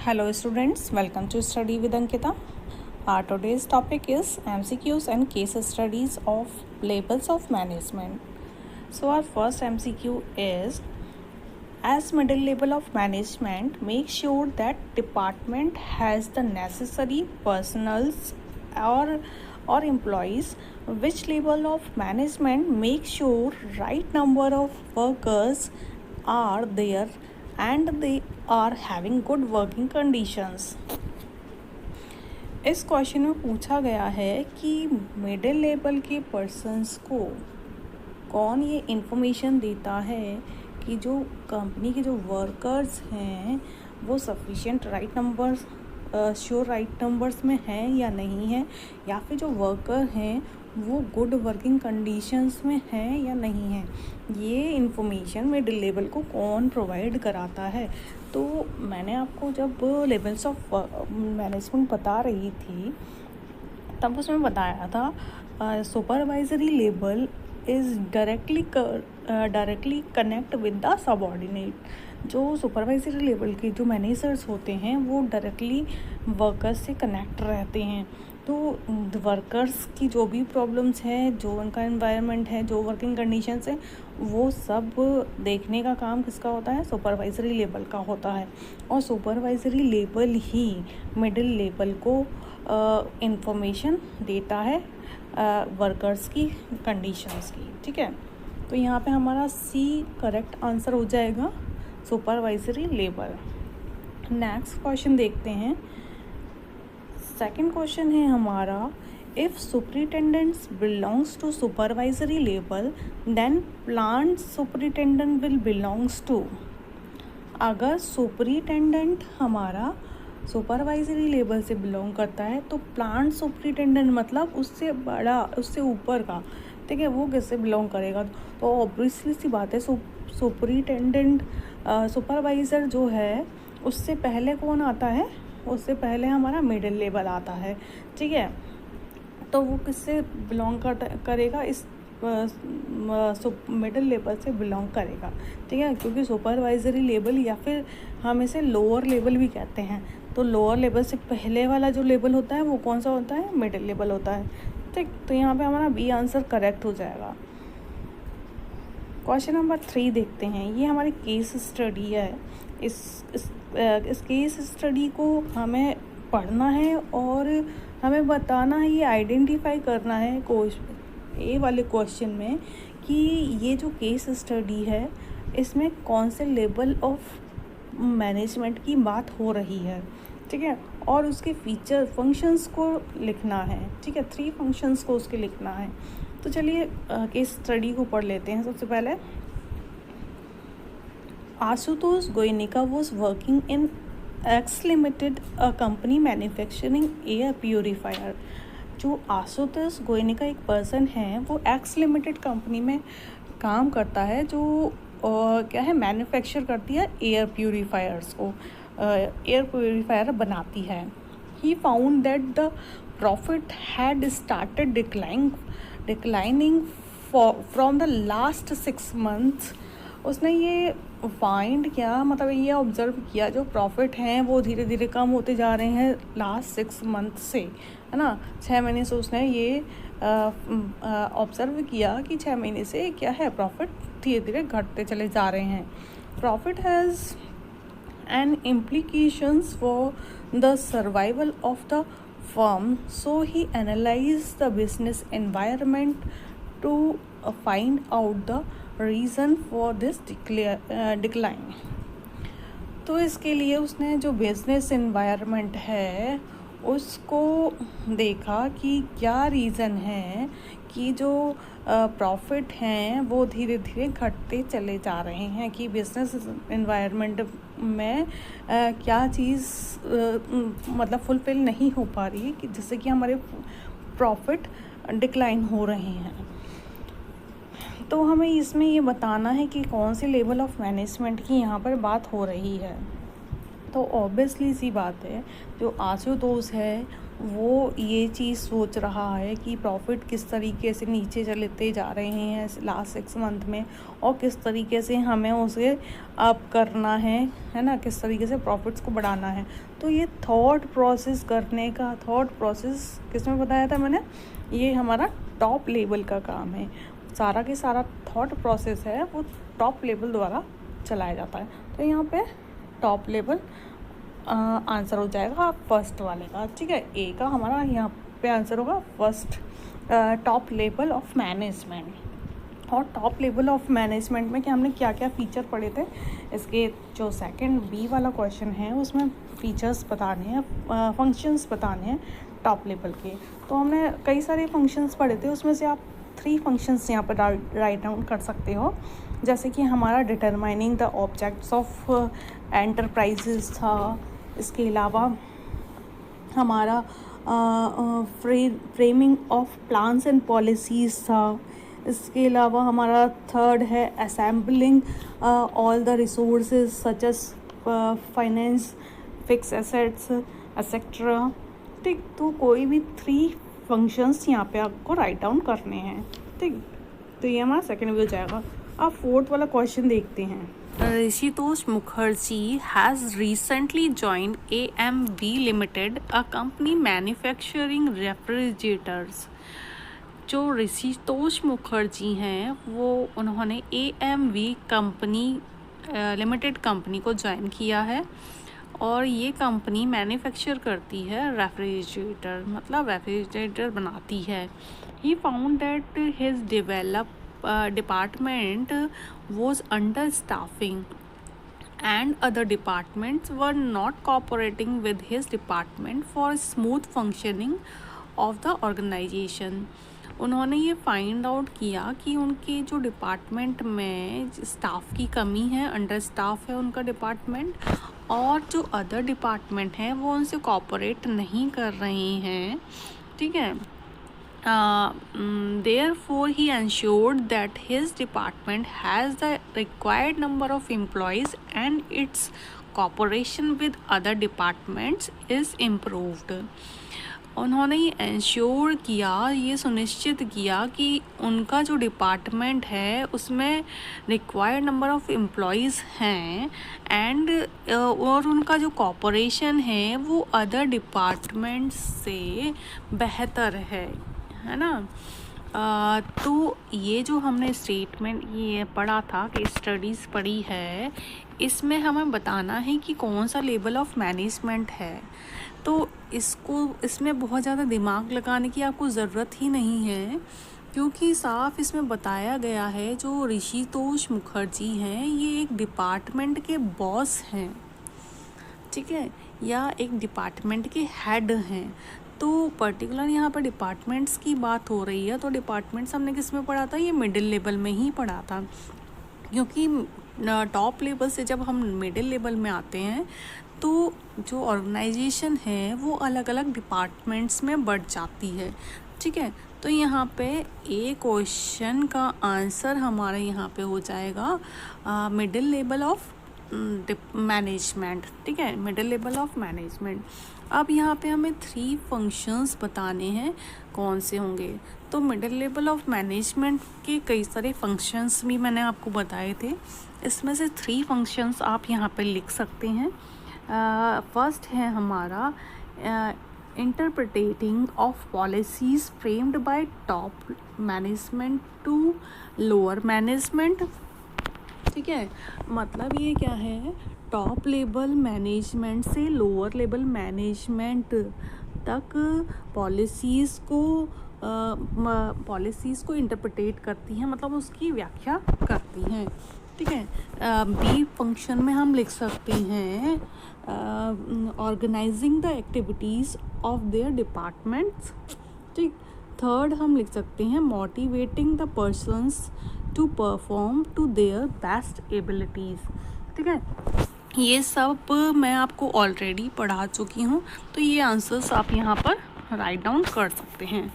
Hello students, welcome to Study with Ankita. Our today's topic is MCQs and case studies of labels of management. So our first MCQ is, as middle level of management, make sure that department has the necessary personals or employees. Which level of management make sure right number of workers are there and they are having good working conditions. इस question में पूछा गया है कि middle level के persons को कौन ये इन्फॉर्मेशन देता है कि जो कंपनी के जो वर्कर्स हैं वो sufficient right numbers sure right numbers में हैं या नहीं है, या फिर जो वर्कर हैं वो गुड वर्किंग कंडीशंस में हैं या नहीं है। ये इन्फॉर्मेशन मिडिल लेवल को कौन प्रोवाइड कराता है। तो मैंने आपको जब लेवल्स ऑफ मैनेजमेंट बता रही थी तब उसमें बताया था supervisory level is directly connect with the subordinate. जो सुपरवाइजरी लेवल के जो मैनेजर्स होते हैं वो डायरेक्टली वर्कर्स से कनेक्ट रहते हैं। तो वर्कर्स की जो भी प्रॉब्लम्स हैं, जो उनका एनवायरनमेंट है, जो वर्किंग कंडीशंस हैं, वो सब देखने का काम किसका होता है, सुपरवाइजरी लेवल का होता है। और सुपरवाइजरी लेवल ही मिडिल लेवल को इंफॉर्मेशन देता है वर्कर्स की कंडीशंस की। ठीक है, तो यहाँ पे हमारा सी करेक्ट आंसर हो जाएगा, सुपरवाइजरी लेवल। नेक्स्ट क्वेश्चन देखते हैं। सेकंड क्वेश्चन है हमारा, if superintendents belongs to supervisory level then plant superintendent will belongs to. अगर सुपरिटेंडेंट हमारा सुपरवाइजरी लेवल से बिलोंग करता है तो प्लांट सुपरिटेंडेंट मतलब उससे बड़ा, उससे ऊपर का, ठीक है, वो किससे बिलोंग करेगा। तो ऑब्वियसली सी बात है, सुपरिटेंडेंट सुपरवाइज़र जो है उससे पहले कौन आता है, उससे पहले हमारा मिडिल लेवल आता है। ठीक है, तो वो किससे बिलोंग करेगा, इस मिडिल लेवल से बिलोंग करेगा। ठीक है, क्योंकि सुपरवाइजरी लेवल या फिर हम इसे लोअर लेवल भी कहते हैं, तो लोअर लेवल से पहले वाला जो लेवल होता है वो कौन सा होता है, मिडिल लेवल होता है। ठीक, तो यहाँ पे हमारा बी आंसर करेक्ट हो जाएगा। क्वेश्चन नंबर 3 देखते हैं। ये हमारी केस स्टडी है। इस केस स्टडी को हमें पढ़ना है और हमें बताना है, ये आइडेंटिफाई करना है ए वाले क्वेश्चन में कि ये जो केस स्टडी है इसमें कौन से लेवल ऑफ मैनेजमेंट की बात हो रही है। ठीक है, और उसके फीचर फंक्शंस को लिखना है। ठीक है, 3 फंक्शंस को उसके लिखना है। तो चलिए केस स्टडी को पढ़ लेते हैं। सबसे पहले, Ashutosh Goenka was working in X limited, a company manufacturing air purifier. जो आशुतोष गोयनिका एक पर्सन है वो एक्स लिमिटेड कंपनी में काम करता है, जो क्या है, मैन्युफैक्चर करती है एयर प्योरीफायर्स को, एयर प्योरीफायर बनाती है। He found that the profit had started declining from the last 6 months। उसने ये फाइंड किया, मतलब ये ऑब्ज़र्व किया, जो प्रॉफिट हैं वो धीरे धीरे कम होते जा रहे हैं लास्ट 6 months से, है ना। 6 महीने से उसने ये ऑब्ज़र्व किया कि 6 महीने से क्या है, प्रॉफिट धीरे धीरे घटते चले जा रहे हैं। Profit has an implications for the survival of the firm, so he analyzed the business environment to find out the reason for this decline। तो इसके लिए उसने जो बिजनेस एनवायरनमेंट है उसको देखा कि क्या रीज़न है कि जो प्रॉफिट हैं वो धीरे धीरे घटते चले जा रहे हैं, कि बिजनेस एनवायरनमेंट में क्या चीज़ मतलब फुलफिल नहीं हो पा रही है, कि जिससे कि हमारे प्रॉफिट डिक्लाइन हो रहे हैं। तो हमें इसमें ये बताना है कि कौन से लेवल ऑफ मैनेजमेंट की यहाँ पर बात हो रही है। तो ऑब्वियसली सी बात है, जो आशुतोष है वो ये चीज़ सोच रहा है कि प्रॉफिट किस तरीके से नीचे चलते जा रहे हैं लास्ट 6 मंथ में, और किस तरीके से हमें उसे अप करना है ना, किस तरीके से प्रॉफिट्स को बढ़ाना है। तो ये थॉट प्रोसेस करने का, थॉट प्रोसेस किसमें बताया था मैंने, ये हमारा टॉप लेवल का काम है। सारा के सारा थॉट प्रोसेस है वो टॉप लेवल द्वारा चलाया जाता है। तो यहाँ पे टॉप लेवल आंसर हो जाएगा फर्स्ट वाले का, ठीक है। ए का हमारा यहाँ पे आंसर होगा first, top level of management. और टॉप लेवल ऑफ मैनेजमेंट में क्या हमने क्या क्या फ़ीचर पढ़े थे, इसके जो सेकंड बी वाला क्वेश्चन है उसमें फ़ीचर्स बताने हैं, फंक्शंस बताने हैं टॉप लेवल के। तो हमने कई सारे फंक्शंस पढ़े थे, उसमें से आप 3 फंक्शंस यहाँ पर राइट डाउन कर सकते हो। जैसे कि हमारा determining the objects of enterprises था, इसके अलावा हमारा framing of plans and policies था, इसके अलावा हमारा थर्ड है assembling all the resources such as finance, fix assets etcetera, ठीक। तो कोई भी 3 फंक्शंस यहाँ पे आपको राइट डाउन करने हैं, ठीक। तो ये हमारा सेकेंड व्यू जाएगा। अब फोर्थ वाला क्वेश्चन देखते हैं। Rishitosh Mukherjee has recently joined AMV Limited, a company manufacturing refrigerators. जो ऋषितोष मुखर्जी हैं वो उन्होंने AMV कंपनी लिमिटेड कंपनी को ज्वाइन किया है, और ये कंपनी मैन्युफैक्चर करती है रेफ्रिजरेटर, मतलब रेफ्रिजरेटर बनाती है। He found that his department was understaffing and other departments were not cooperating with his department for smooth functioning of the organization. उन्होंने ये फाइंड आउट किया कि उनके जो डिपार्टमेंट में स्टाफ की कमी है, अंडर स्टाफ है उनका डिपार्टमेंट, और जो अदर डिपार्टमेंट हैं वो उनसे कोऑपरेट नहीं कर रहे हैं, ठीक है। Therefore, he ensured that his department has the required number of employees and its cooperation with other departments is improved. उन्होंने ये इंश्योर किया, ये सुनिश्चित किया कि उनका जो डिपार्टमेंट है उसमें रिक्वायर्ड नंबर ऑफ़ एम्प्लॉयज़ हैं एंड और उनका जो कॉपरेशन है वो अदर डिपार्टमेंट्स से बेहतर है ना। तो ये जो हमने स्टेटमेंट ये पढ़ा था कि स्टडीज़ पढ़ी है, इसमें हमें बताना है कि कौन सा लेवल ऑफ मैनेजमेंट है। तो इसमें बहुत ज़्यादा दिमाग लगाने की आपको ज़रूरत ही नहीं है, क्योंकि साफ इसमें बताया गया है जो ऋषितोष मुखर्जी हैं ये एक डिपार्टमेंट के बॉस हैं, ठीक है, या एक डिपार्टमेंट के हेड हैं। तो पर्टिकुलर यहाँ पर डिपार्टमेंट्स की बात हो रही है, तो डिपार्टमेंट्स हमने किस में पढ़ा था, ये मिडिल लेवल में ही पढ़ा था, क्योंकि टॉप लेवल से जब हम मिडिल लेवल में आते हैं तो जो ऑर्गेनाइजेशन है वो अलग अलग डिपार्टमेंट्स में बढ़ जाती है, ठीक है। तो यहाँ पे ए क्वेश्चन का आंसर हमारा यहाँ पे हो जाएगा मिडिल लेवल ऑफ मैनेजमेंट, ठीक है, मिडिल लेवल ऑफ मैनेजमेंट। अब यहाँ पे हमें 3 फंक्शंस बताने हैं, कौन से होंगे। तो मिडिल लेवल ऑफ मैनेजमेंट के कई सारे फंक्शंस भी मैंने आपको बताए थे, इसमें से 3 फंक्शंस आप यहाँ पे लिख सकते हैं। फर्स्ट है हमारा interpreting of policies framed by top management to lower management, ठीक है। मतलब ये क्या है, टॉप लेवल मैनेजमेंट से लोअर लेवल मैनेजमेंट तक पॉलिसीज़ को इंटरप्रिटेट करती हैं, मतलब उसकी व्याख्या करती हैं, ठीक है। बी फंक्शन में हम लिख सकते हैं organising the activities of their departments, ठीक। थर्ड हम लिख सकते हैं motivating the persons to perform to their best abilities, ठीक है। ये सब मैं आपको ऑलरेडी पढ़ा चुकी हूँ, तो ये आंसर्स आप यहाँ पर राइट डाउन कर सकते हैं।